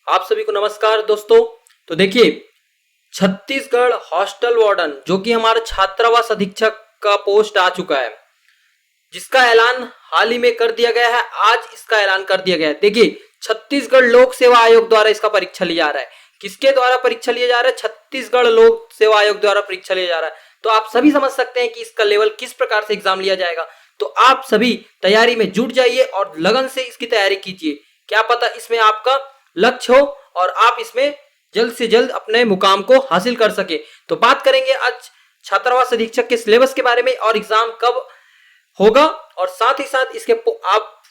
आप सभी को नमस्कार दोस्तों। तो देखिए, छत्तीसगढ़ हॉस्टल वार्डन जो कि हमारा छात्रावास अधीक्षक का पोस्ट आ चुका है, जिसका ऐलान हाल ही में कर दिया गया है। आज इसका ऐलान कर दिया गया है। देखिए, छत्तीसगढ़ लोक सेवा आयोग द्वारा इसका परीक्षा लिया जा रहा है। किसके द्वारा परीक्षा लिया जा रहा है? छत्तीसगढ़ लोक सेवा आयोग द्वारा परीक्षा लिया जा रहा है। तो आप सभी समझ सकते हैं कि इसका लेवल किस प्रकार से एग्जाम लिया जाएगा। तो आप सभी तैयारी में जुट जाइए और लगन से इसकी तैयारी कीजिए। क्या पता इसमें आपका लक्ष्य हो और आप इसमें जल्द से जल्द अपने मुकाम को हासिल कर सके। तो बात करेंगे आज छात्रावास अधीक्षक के सिलेबस के बारे में और एग्जाम कब होगा, और साथ ही साथ इसके आप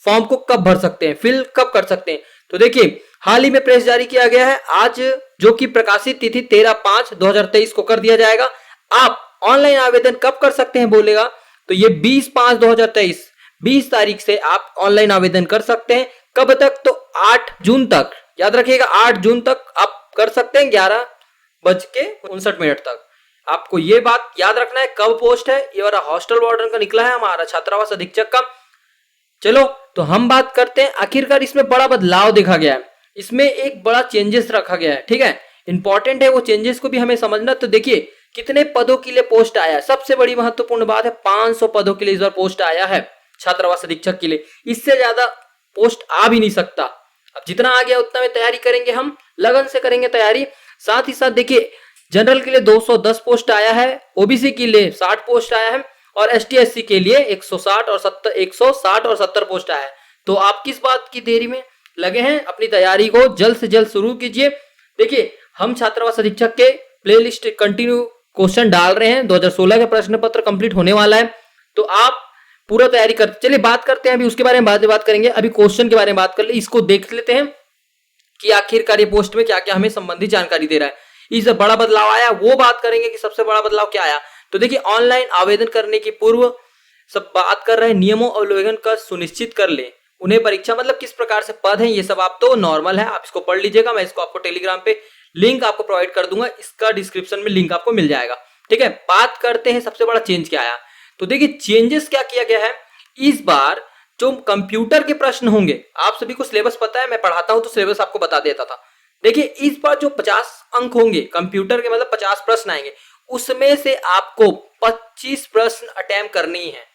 फॉर्म को कब भर सकते हैं, फिल कब कर सकते हैं। तो देखिए, हाल ही में प्रेस जारी किया गया है आज, जो कि प्रकाशित तिथि 13/5/2023 को कर दिया जाएगा। आप ऑनलाइन आवेदन कब कर सकते हैं बोलेगा, तो ये 20/5/2023 20 तारीख से आप ऑनलाइन आवेदन कर सकते हैं। कब तक? तो 8 जून तक। याद रखिएगा, 8 जून तक आप कर सकते हैं 11:59 तक। आपको ये बात याद रखना है। कब पोस्ट है? ये वाला हॉस्टल वार्डन का निकला है, हमारा छात्रावास अधीक्षक का। चलो, तो हम बात करते हैं। आखिरकार इसमें बड़ा बदलाव देखा गया है, इसमें एक बड़ा चेंजेस रखा गया है। ठीक है, इंपॉर्टेंट है वो चेंजेस को भी हमें समझना। तो देखिए, कितने पदों के लिए पोस्ट आया है। सबसे बड़ी महत्वपूर्ण बात है, 500 पदों के लिए इस बार पोस्ट आया है छात्रावास अधीक्षक के लिए। इससे ज्यादा पोस्ट आ भी नहीं सकता। अब जितना आ गया उतना में तैयारी करेंगे, हम लगन से करेंगे तैयारी। साथ ही साथ देखिए, जनरल के लिए 210 पोस्ट आया है, ओबीसी के लिए 60 पोस्ट आया है और एसटी एससी के लिए 160 और 70 पोस्ट आया है। तो आप किस बात की देरी में लगे हैं? अपनी तैयारी को जल्द से जल्द शुरू कीजिए। देखिए, हम छात्रावास अधीक्षक के प्लेलिस्ट कंटिन्यू क्वेश्चन डाल रहे हैं। 2016 का प्रश्न पत्र कंप्लीट होने वाला है, तो आप पूरा तैयारी कर। चलिए बात करते हैं, अभी उसके बारे में बाद में बात करेंगे। अभी क्वेश्चन के बारे में बात कर ले, इसको देख लेते हैं कि आखिरकार ये पोस्ट में क्या क्या हमें संबंधित जानकारी दे रहा है। इससे बड़ा बदलाव आया, वो बात करेंगे कि सबसे बड़ा बदलाव क्या आया। तो देखिए, ऑनलाइन आवेदन करने की पूर्व सब बात कर रहे हैं, नियमों और अवलोकन का सुनिश्चित कर ले। उन्हें परीक्षा मतलब किस प्रकार से पद है, ये सब आप तो नॉर्मल है, आप इसको पढ़ लीजिएगा। मैं इसको आपको टेलीग्राम पे लिंक आपको प्रोवाइड कर दूंगा, इसका डिस्क्रिप्शन में लिंक आपको मिल जाएगा। ठीक है, बात करते हैं सबसे बड़ा चेंज क्या आया। तो देखिए, चेंजेस क्या किया गया है इस बार। जो कंप्यूटर के प्रश्न होंगे, आप सभी को सिलेबस पता है, मैं पढ़ाता हूं तो सिलेबस आपको बता देता था। देखिए, इस बार जो 50 अंक होंगे कंप्यूटर के, मतलब 50 प्रश्न आएंगे, उसमें से आपको 25 प्रश्न अटेम्प्ट करनी है।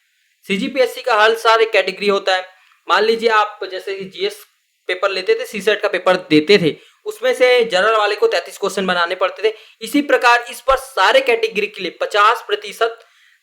सीजीपीएससी का हर साल एक कैटेगरी होता है। मान लीजिए आप जैसे जीएस पेपर लेते थे, सीसेट का पेपर देते थे, उसमें से जनरल वाले को 33 क्वेश्चन बनाने पड़ते थे। इसी प्रकार इस पर सारे कैटेगरी के लिए 50%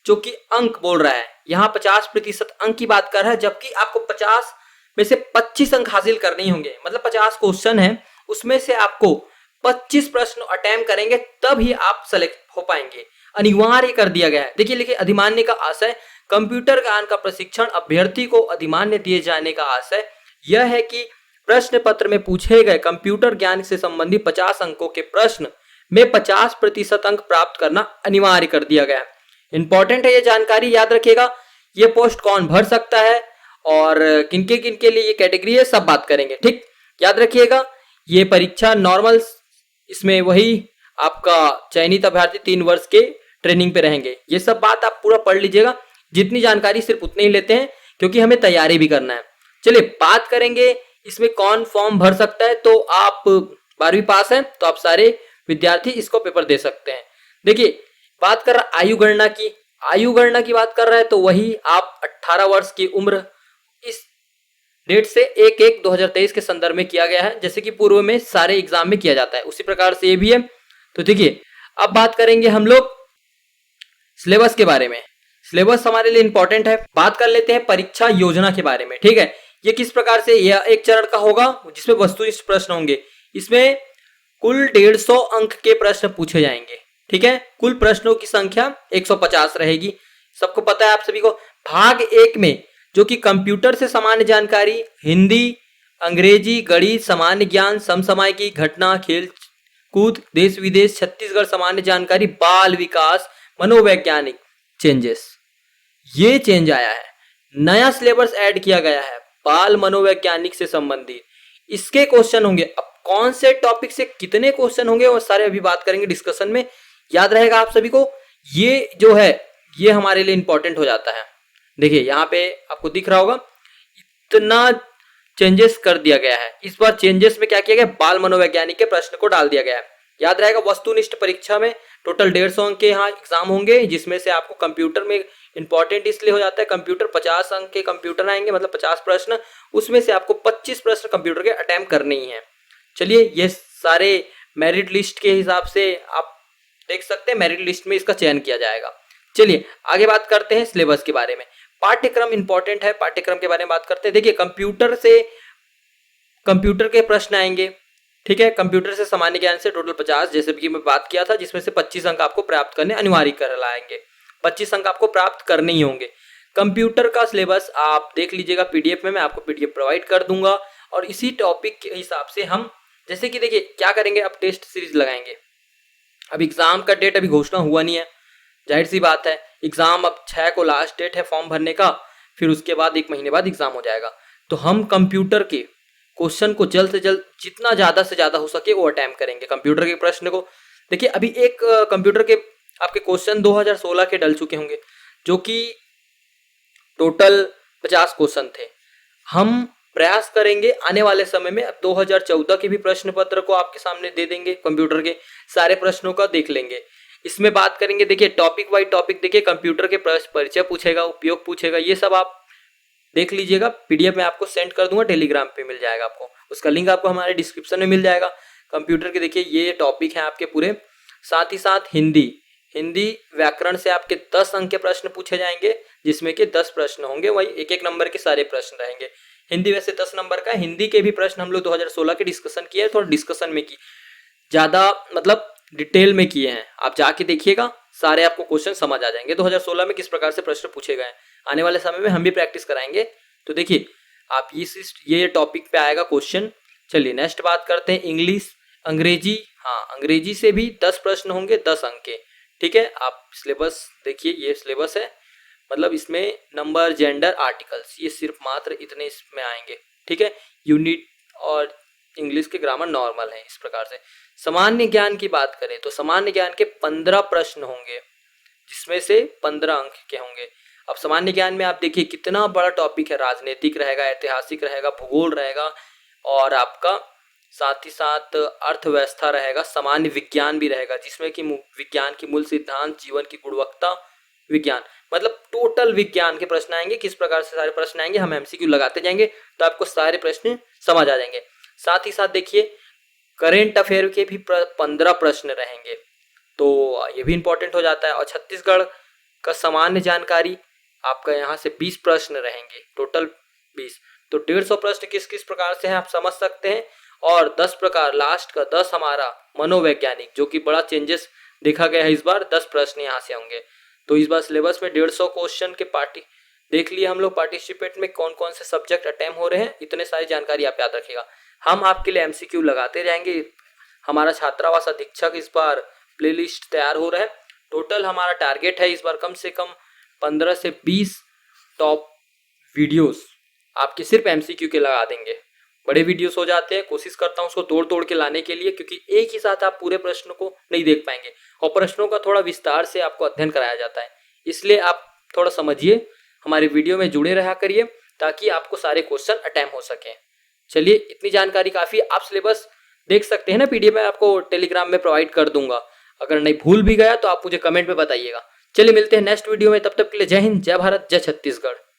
जो कि अंक बोल रहा है, यहाँ 50% अंक की बात कर रहा है, जबकि आपको 50 में से 25 अंक हासिल करने ही होंगे। मतलब 50 क्वेश्चन है, उसमें से आपको 25 प्रश्न अटेम्प्ट करेंगे, तब ही आप सेलेक्ट हो पाएंगे। अनिवार्य कर दिया गया है। देखिए, लिखिए, अधिमान्य का आशय, कंप्यूटर ज्ञान का प्रशिक्षण अभ्यर्थी को अधिमान्य दिए जाने का आशय यह है कि प्रश्न पत्र में पूछे गए कंप्यूटर ज्ञान से संबंधित 50 अंकों के प्रश्न में 50% अंक प्राप्त करना अनिवार्य कर दिया गया है। इंपॉर्टेंट है ये जानकारी, याद रखिएगा। ये पोस्ट कौन भर सकता है और किनके किनके लिए ये कैटेगरी है, सब बात करेंगे। ठीक, याद रखिएगा, ये परीक्षा नॉर्मल, इसमें वही आपका चयनित अभ्यर्थी 3 वर्ष के ट्रेनिंग पे रहेंगे। ये सब बात आप पूरा पढ़ लीजिएगा। जितनी जानकारी सिर्फ उतने ही लेते हैं, क्योंकि हमें तैयारी भी करना है। चलिए बात करेंगे इसमें कौन फॉर्म भर सकता है। तो आप 12वीं पास हैं तो आप सारे विद्यार्थी इसको पेपर दे सकते हैं। देखिए, बात कर रहा आयु गणना की, आयु गणना की बात कर रहा है, तो वही आप 18 वर्ष की उम्र इस डेट से 1/1/2023 के संदर्भ में किया गया है, जैसे कि पूर्व में सारे एग्जाम में किया जाता है, उसी प्रकार से ये भी है। तो देखिए, अब बात करेंगे हम लोग सिलेबस के बारे में। सिलेबस हमारे लिए इंपॉर्टेंट है। बात कर लेते हैं परीक्षा योजना के बारे में। ठीक है, ये किस प्रकार से, यह एक चरण का होगा जिसमें वस्तुनिष्ठ प्रश्न होंगे। इसमें कुल 150 अंक के प्रश्न पूछे जाएंगे। ठीक है, कुल प्रश्नों की संख्या 150 रहेगी, सबको पता है आप सभी को। भाग 1 में जो कि कंप्यूटर से सामान्य जानकारी, हिंदी, अंग्रेजी, गणित, सामान्य ज्ञान, समसामयिकी, घटना, खेल कूद, देश विदेश, छत्तीसगढ़ सामान्य जानकारी, बाल विकास, मनोवैज्ञानिक चेंजेस, ये चेंज आया है। नया सिलेबस ऐड किया गया है बाल मनोवैज्ञानिक से संबंधित। इसके क्वेश्चन होंगे। अब कौन से टॉपिक से कितने क्वेश्चन होंगे वो सारे अभी बात करेंगे डिस्कशन में, याद रहेगा आप सभी को। ये जो है ये हमारे लिए इंपॉर्टेंट हो जाता है। देखिए, यहाँ पे आपको दिख रहा होगा, इतना चेंजेस कर दिया गया है। इस बार चेंजेस में क्या किया गया, बाल मनोवैज्ञानिक के प्रश्न को डाल दिया गया है। याद रहेगा वस्तुनिष्ठ परीक्षा में टोटल 150 अंक के यहाँ एग्जाम होंगे, जिसमें से आपको कंप्यूटर में इंपॉर्टेंट इसलिए हो जाता है, कंप्यूटर 50 अंक के कंप्यूटर आएंगे, मतलब 50 प्रश्न, उसमें से आपको 25 प्रश्न कंप्यूटर के अटेम्प्ट करने ही है। चलिए ये सारे मेरिट लिस्ट के हिसाब से आप देख सकते हैं, मेरिट लिस्ट में इसका चयन किया जाएगा। चलिए आगे बात करते हैं सिलेबस के बारे में। पाठ्यक्रम इंपॉर्टेंट है, पाठ्यक्रम के बारे में बात करते हैं। देखिए कंप्यूटर के प्रश्न आएंगे, ठीक है। कंप्यूटर से सामान्य ज्ञान से टोटल 50, जैसे कि मैं बात किया था, जिसमें से 25 अंक आपको प्राप्त करने अनिवार्य कहलाएंगे। 25 अंक आपको प्राप्त करने ही होंगे। कंप्यूटर का सिलेबस आप देख लीजिएगा पीडीएफ में, मैं आपको पीडीएफ प्रोवाइड कर दूंगा। और इसी टॉपिक के हिसाब से हम जैसे कि देखिए क्या करेंगे, अब टेस्ट सीरीज लगाएंगे। अब एग्जाम का डेट अभी घोषणा हुआ नहीं है, जाहिर सी बात है। एग्जाम अब 6 को लास्ट डेट है फॉर्म भरने का, फिर उसके बाद 1 महीने बाद एग्जाम हो जाएगा। तो हम कंप्यूटर के क्वेश्चन को जल्द से जल्द जितना ज्यादा से ज्यादा हो सके वो अटेम्प्ट करेंगे कंप्यूटर के प्रश्न को। देखिए अभी एक कंप्यूटर के आपके क्वेश्चन 2016 के डल चुके होंगे, जो कि टोटल 50 क्वेश्चन थे। हम प्रयास करेंगे आने वाले समय में अब 2014 के भी प्रश्न पत्र को आपके सामने दे देंगे, कंप्यूटर के सारे प्रश्नों का देख लेंगे। इसमें बात करेंगे, देखिए टॉपिक वाइज टॉपिक, देखिए कंप्यूटर के प्रश्न परिचय पूछेगा, उपयोग पूछेगा, ये सब आप देख लीजिएगा। पीडीएफ में आपको सेंड कर दूंगा, टेलीग्राम पे मिल जाएगा आपको, उसका लिंक आपको हमारे डिस्क्रिप्शन में मिल जाएगा। कंप्यूटर के देखिए ये टॉपिक है आपके पूरे। साथ ही साथ हिंदी व्याकरण से आपके 10 अंक के प्रश्न पूछे जाएंगे, जिसमें कि 10 प्रश्न होंगे, वही एक नंबर के सारे प्रश्न रहेंगे। हिंदी वैसे 10 नंबर का है। हिंदी के भी प्रश्न हम लोग 2016 के डिस्कशन किए, थोड़ा डिस्कशन में की, ज्यादा मतलब डिटेल में किए हैं। आप जाके देखिएगा, सारे आपको क्वेश्चन समझ आ जाएंगे 2016 में किस प्रकार से प्रश्न पूछे गए। आने वाले समय में हम भी प्रैक्टिस कराएंगे। तो देखिए आप ये टॉपिक पे आएगा क्वेश्चन। चलिए नेक्स्ट बात करते हैं इंग्लिश, अंग्रेजी। हाँ, अंग्रेजी से भी 10 प्रश्न होंगे 10 अंक के, ठीक है। आप सिलेबस देखिए, ये सिलेबस है, मतलब इसमें नंबर, जेंडर, आर्टिकल्स, ये सिर्फ मात्र इतने इसमें आएंगे, ठीक है। यूनिट और इंग्लिश के ग्रामर नॉर्मल है। इस प्रकार से सामान्य ज्ञान की बात करें तो सामान्य ज्ञान के 15 प्रश्न होंगे, जिसमें से 15 अंक के होंगे। अब सामान्य ज्ञान में आप देखिए कितना बड़ा टॉपिक है, राजनीतिक रहेगा, ऐतिहासिक रहेगा, भूगोल रहेगा, और आपका साथ ही साथ अर्थव्यवस्था रहेगा, सामान्य विज्ञान भी रहेगा, जिसमें कि विज्ञान की मूल सिद्धांत, जीवन की गुणवत्ता विज्ञान, मतलब टोटल विज्ञान के प्रश्न आएंगे। किस प्रकार से सारे प्रश्न आएंगे, हम एमसीक्यू लगाते जाएंगे तो आपको सारे प्रश्न समझ आ जाएंगे। साथ ही साथ देखिए करेंट अफेयर के भी 15 प्रश्न रहेंगे, तो ये भी इंपॉर्टेंट हो जाता है। और छत्तीसगढ़ का सामान्य जानकारी आपका यहाँ से 20 प्रश्न रहेंगे, टोटल 20। तो 150 प्रश्न किस किस प्रकार से हैं आप समझ सकते हैं। और 10 प्रकार, लास्ट का 10 हमारा मनोवैज्ञानिक, जो कि बड़ा चेंजेस देखा गया है इस बार, 10 प्रश्न यहाँ से होंगे। तो इस बार सिलेबस में 150 क्वेश्चन के देख लिए हम लोग पार्टिसिपेट में कौन कौन से सब्जेक्ट अटेम्प्ट हो रहे हैं, इतने सारी जानकारी आप याद रखिएगा। हम आपके लिए एमसीक्यू लगाते जाएंगे। हमारा छात्रावास अधीक्षक इस बार प्लेलिस्ट तैयार हो रहा है। टोटल हमारा टारगेट है इस बार कम से कम 15 से 20 टॉप वीडियोस आपके सिर्फ एमसीक्यू के लगा देंगे। बड़े वीडियोस हो जाते हैं, कोशिश करता हूँ उसको तोड़ तोड़ के लाने के लिए, क्योंकि एक ही साथ आप पूरे प्रश्नों को नहीं देख पाएंगे और प्रश्नों का थोड़ा विस्तार से आपको अध्ययन कराया जाता है। इसलिए आप थोड़ा समझिए, हमारे वीडियो में जुड़े रहा करिए, ताकि आपको सारे क्वेश्चन अटेम्प्ट हो सकें। चलिए इतनी जानकारी काफी। आप सिलेबस देख सकते हैं ना, पीडीएफ में आपको टेलीग्राम में प्रोवाइड कर दूंगा। अगर नहीं भूल भी गया तो आप मुझे कमेंट में बताइएगा। चलिए मिलते हैं नेक्स्ट वीडियो में, तब तक के लिए जय हिंद, जय भारत, जय छत्तीसगढ़।